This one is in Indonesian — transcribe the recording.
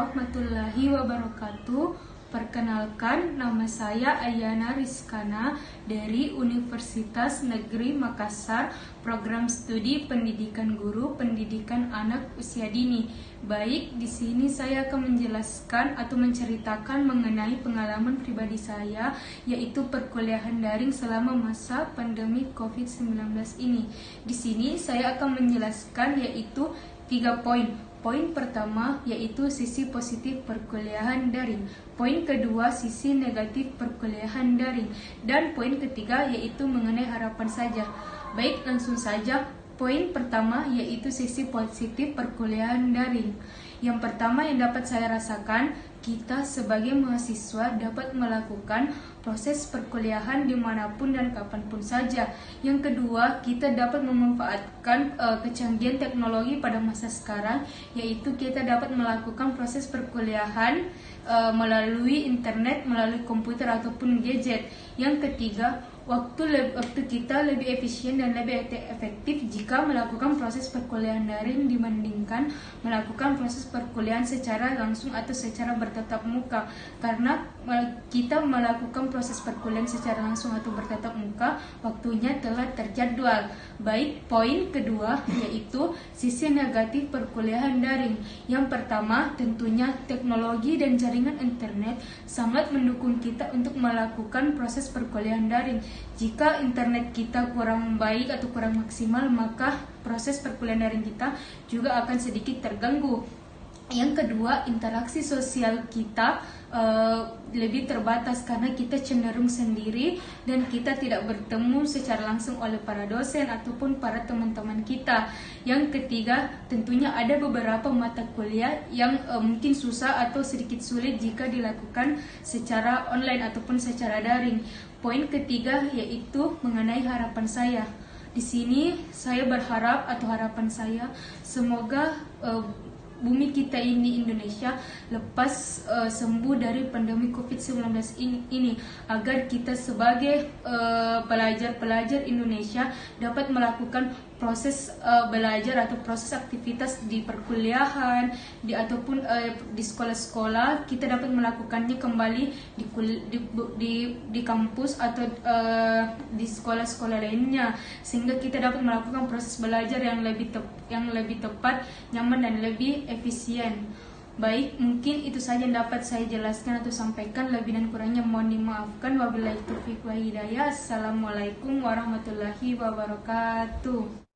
warahmatullahi wabarakatuh. Perkenalkan, nama saya Ayana Rizkana dari Universitas Negeri Makassar, Program Studi Pendidikan Guru Pendidikan Anak Usia Dini. Baik, di sini saya akan menjelaskan atau menceritakan mengenai pengalaman pribadi saya, yaitu perkuliahan daring selama masa pandemi COVID-19 ini. Di sini saya akan menjelaskan yaitu 3 poin. Poin pertama yaitu sisi positif perkuliahan daring. Poin kedua sisi negatif perkuliahan daring. Dan poin ketiga yaitu mengenai harapan saja. Baik, langsung saja. Poin pertama yaitu sisi positif perkuliahan daring. Yang pertama yang dapat saya rasakan, kita sebagai mahasiswa dapat melakukan proses perkuliahan dimanapun dan kapanpun saja. Yang kedua, kita dapat memanfaatkan kecanggihan teknologi pada masa sekarang, yaitu kita dapat melakukan proses perkuliahan melalui internet, melalui komputer ataupun gadget. Yang ketiga, waktu kita lebih efisien dan lebih efektif jika melakukan proses perkuliahan daring dibandingkan melakukan proses perkuliahan secara langsung atau secara bertatap muka. Karena kita melakukan proses perkuliahan secara langsung atau bertatap muka, waktunya telah terjadwal. Baik, poin kedua yaitu sisi negatif perkuliahan daring. Yang pertama, tentunya teknologi dan jaringan internet sangat mendukung kita untuk melakukan proses perkuliahan daring. Jika internet kita kurang baik atau kurang maksimal, maka proses perkuliahan daring kita juga akan sedikit terganggu. Yang kedua, interaksi sosial kita lebih terbatas karena kita cenderung sendiri dan kita tidak bertemu secara langsung oleh para dosen ataupun para teman-teman kita. Yang ketiga, tentunya ada beberapa mata kuliah yang mungkin susah atau sedikit sulit jika dilakukan secara online ataupun secara daring. Poin ketiga yaitu mengenai harapan saya. Di sini saya berharap atau harapan saya semoga bumi kita ini, Indonesia, lepas sembuh dari pandemi COVID-19 ini agar kita sebagai pelajar-pelajar Indonesia dapat melakukan proses belajar atau proses aktivitas di perkuliahan ataupun di sekolah-sekolah. Kita dapat melakukannya kembali di kampus atau di sekolah-sekolah lainnya, sehingga kita dapat melakukan proses belajar yang lebih tepat, nyaman dan lebih efisien. Baik, mungkin itu saja yang dapat saya jelaskan atau sampaikan. Lebih dan kurangnya mohon dimaafkan. Wabillahi taufiq wa hidayah. Assalamualaikum warahmatullahi wabarakatuh.